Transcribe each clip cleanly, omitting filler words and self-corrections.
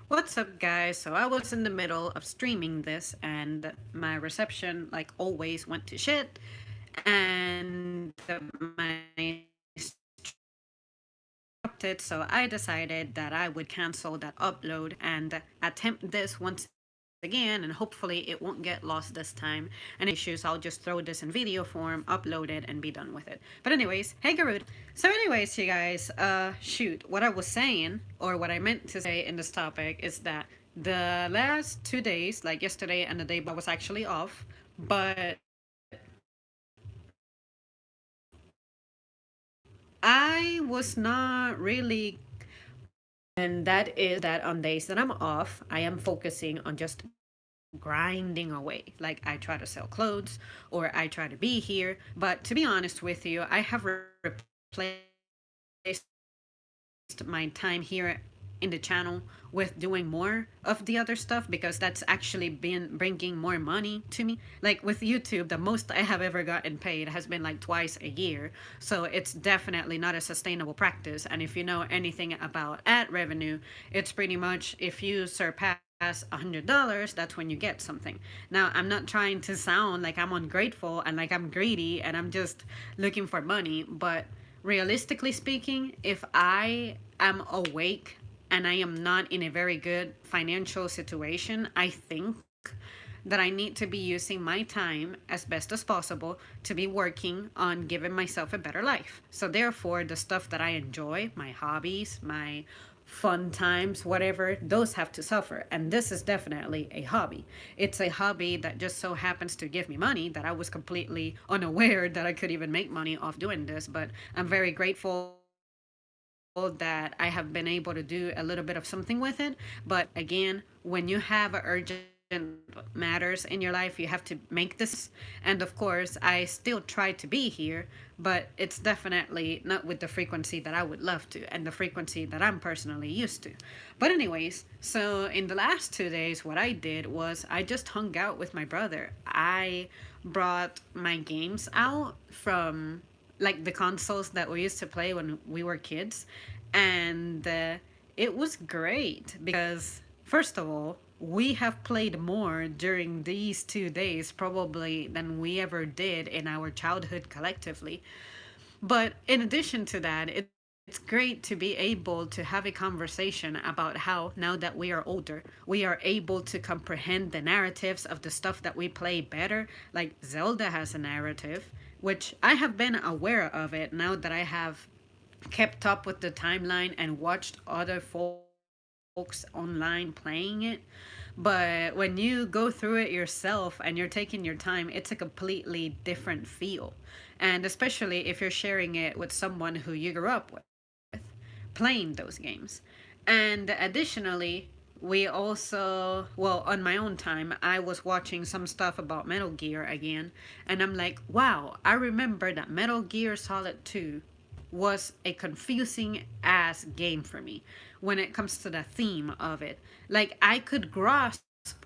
What's up, guys? So I was in the middle of streaming this, and my reception, like always, went to shit, and my stream interrupted. So I decided that I would cancel that upload and attempt this once again, and hopefully it won't get lost this time. And if there's any issues, I'll just throw this in video form, upload it, and be done with it. But anyways, hey Garud. So anyways, you guys, shoot, what I was saying, or what I meant to say in this topic is that the last 2 days, like yesterday and the day before, I was actually off, but I was not really, and that is that on days that I'm off, I am focusing on just grinding away. Like I try to sell clothes or I try to be here. But to be honest with you, I have replaced my time here in the channel with doing more of the other stuff because that's actually been bringing more money to me. Like with YouTube, the most I have ever gotten paid has been like twice a year. So it's definitely not a sustainable practice. And if you know anything about ad revenue, it's pretty much if you surpass $100, that's when you get something. Now, I'm not trying to sound like I'm ungrateful and like I'm greedy and I'm just looking for money, but realistically speaking, if I am awake and I am not in a very good financial situation, I think that I need to be using my time as best as possible to be working on giving myself a better life. So, therefore, the stuff that I enjoy, my hobbies, my fun times, whatever, those have to suffer. And this is definitely a hobby. It's a hobby that just so happens to give me money that I was completely unaware that I could even make money off doing this. But I'm very grateful that I have been able to do a little bit of something with it. But again, when you have urgent matters in your life, you have to make decisions. And of course, I still try to be here, but it's definitely not with the frequency that I would love to and the frequency that I'm personally used to. But, anyways, so in the last 2 days, what I did was I just hung out with my brother. I brought my games out from like the consoles that we used to play when we were kids. And it was great because, first of all, we have played more during these 2 days probably than we ever did in our childhood collectively. But in addition to that, it's great to be able to have a conversation about how, now that we are older, we are able to comprehend the narratives of the stuff that we play better. Like Zelda has a narrative, which I have been aware of it now that I have kept up with the timeline and watched other folks online playing it. But when you go through it yourself and you're taking your time, it's a completely different feel. And especially if you're sharing it with someone who you grew up with playing those games. And additionally, we also, well, on my own time, I was watching some stuff about Metal Gear again. And I'm like, wow, I remember that Metal Gear Solid 2 was a confusing ass game for me when it comes to the theme of it. Like, I could grasp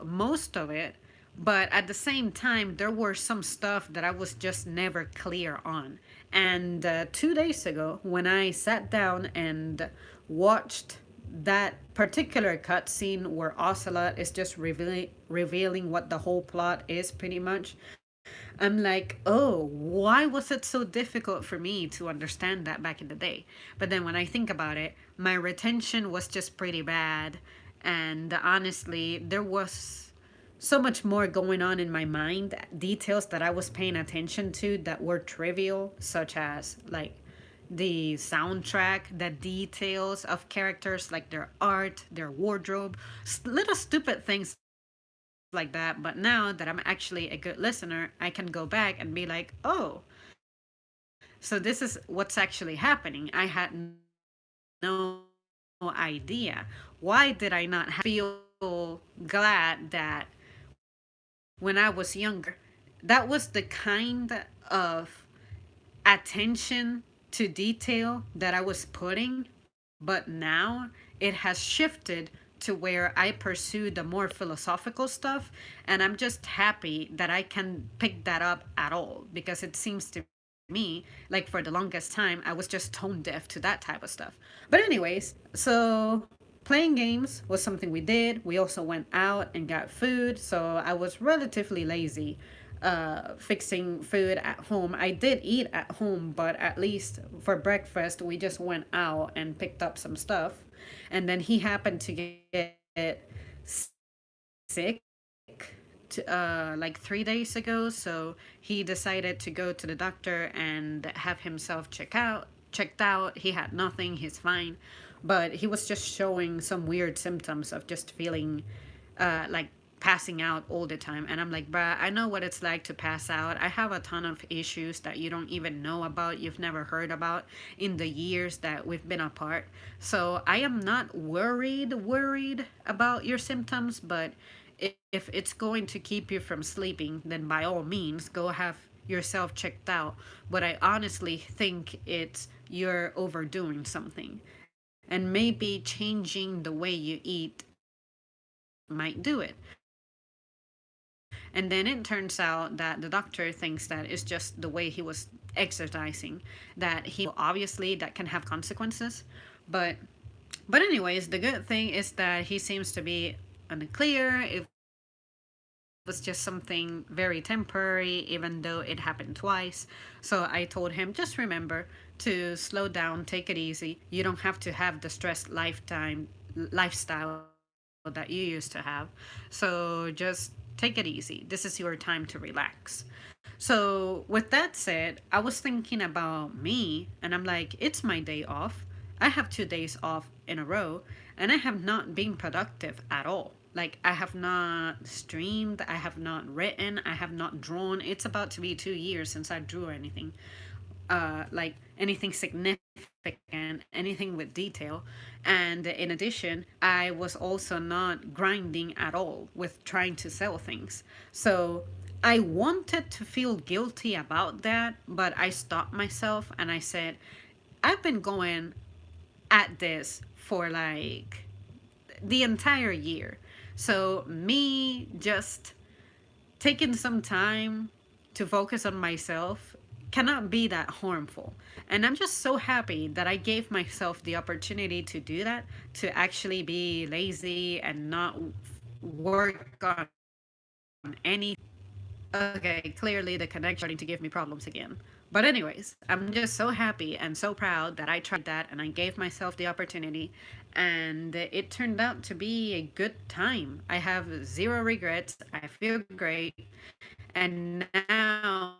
most of it, but at the same time, there were some stuff that I was just never clear on. And 2 days ago, when I sat down and watched that particular cutscene where Ocelot is just revealing what the whole plot is, pretty much, I'm like, oh, why was it so difficult for me to understand that back in the day? But then when I think about it, my retention was just pretty bad. And honestly, there was so much more going on in my mind, details that I was paying attention to that were trivial, such as like the soundtrack, the details of characters, like their art, their wardrobe, little stupid things like that. But now that I'm actually a good listener, I can go back and be like, oh, so this is what's actually happening. I had no idea. Why did I not have that realization? And I feel glad that when I was younger, that was the kind of attention to detail that I was putting, but now it has shifted to where I pursue the more philosophical stuff, and I'm just happy that I can pick that up at all because it seems to me like for the longest time I was just tone deaf to that type of stuff. But anyways, so Playing games was something we did. We also went out and got food. So I was relatively lazy fixing food at home. I did eat at home, but at least for breakfast, we just went out and picked up some stuff. And then he happened to get sick like 3 days ago. So he decided to go to the doctor and have himself checked out. He had nothing, he's fine. But he was just showing some weird symptoms of just feeling like passing out all the time. And I'm like, bruh, I know what it's like to pass out. I have a ton of issues that you don't even know about, you've never heard about in the years that we've been apart. So I am not worried about your symptoms, but if it's going to keep you from sleeping, then by all means, go have yourself checked out. But I honestly think it's you're overdoing something. And maybe changing the way you eat might do it. And then it turns out that the doctor thinks that it's just the way he was exercising, that he obviously that can have consequences. But anyways, the good thing is that he seems to be unclear. It was just something very temporary, even though it happened twice. So I told him, just remember to slow down, take it easy. You don't have to have the stressed lifestyle that you used to have. So just take it easy. This is your time to relax. So, with that said, I was thinking about me, and I'm like, it's my day off. I have 2 days off in a row, and I have not been productive at all. Like, I have not streamed, I have not written, I have not drawn. It's about to be 2 years since I drew anything, like anything significant, anything with detail. And in addition, I was also not grinding at all with trying to sell things. So I wanted to feel guilty about that, but I stopped myself and I said, I've been going at this for like the entire year. So, me just taking some time to focus on myself cannot be that harmful. And I'm just so happy that I gave myself the opportunity to do that, to actually be lazy and not work on any. Okay, clearly the connection starting to give me problems again. But anyways, I'm just so happy and so proud that I tried that and I gave myself the opportunity and it turned out to be a good time. I have zero regrets. I feel great. And now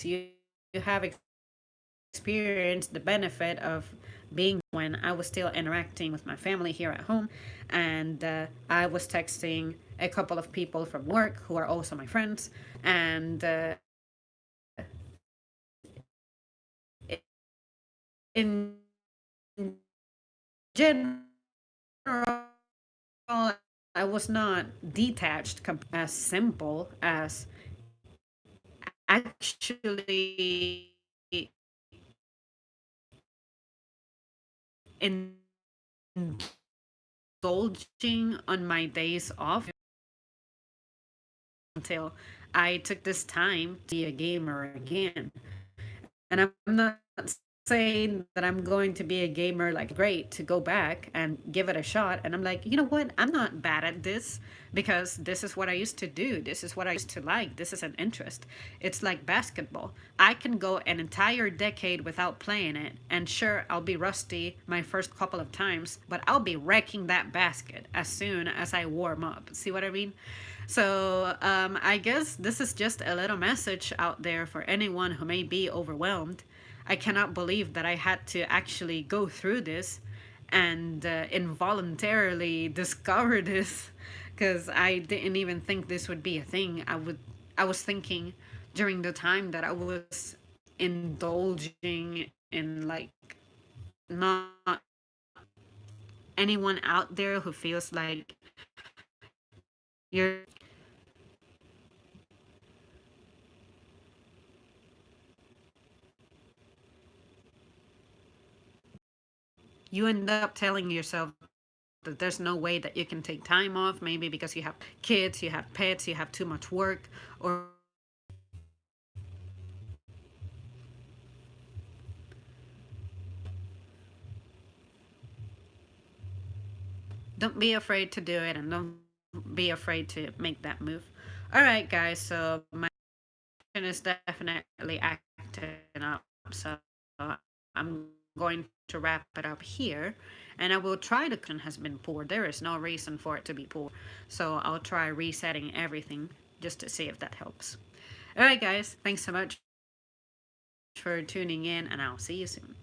you, you have experienced the benefit of being when I was still interacting with my family here at home. And I was texting a couple of people from work who are also my friends. And in general, I was not detached as simple as actually indulging on my days off until I took this time to be a gamer again. And I'm not saying that I'm going to be a gamer like great to go back and give it a shot. And I'm like, you know what? I'm not bad at this because this is what I used to do. This is what I used to like. This is an interest. It's like basketball. I can go an entire decade without playing it. And sure, I'll be rusty my first couple of times, but I'll be wrecking that basket as soon as I warm up. See what I mean? So I guess this is just a little message out there for anyone who may be overwhelmed. I cannot believe that I had to actually go through this and involuntarily discover this because I didn't even think this would be a thing. I was thinking during the time that I was indulging in like not anyone out there who feels like you're you end up telling yourself that there's no way that you can take time off, maybe because you have kids, you have pets, you have too much work, or don't be afraid to do it and don't be afraid to make that move. All right, guys, so my is definitely acting up. So I'm going to wrap it up here. And I will try to has been poor. There is no reason for it to be poor. So I'll try resetting everything just to see if that helps. All right, guys. Thanks so much for tuning in, and I'll see you soon.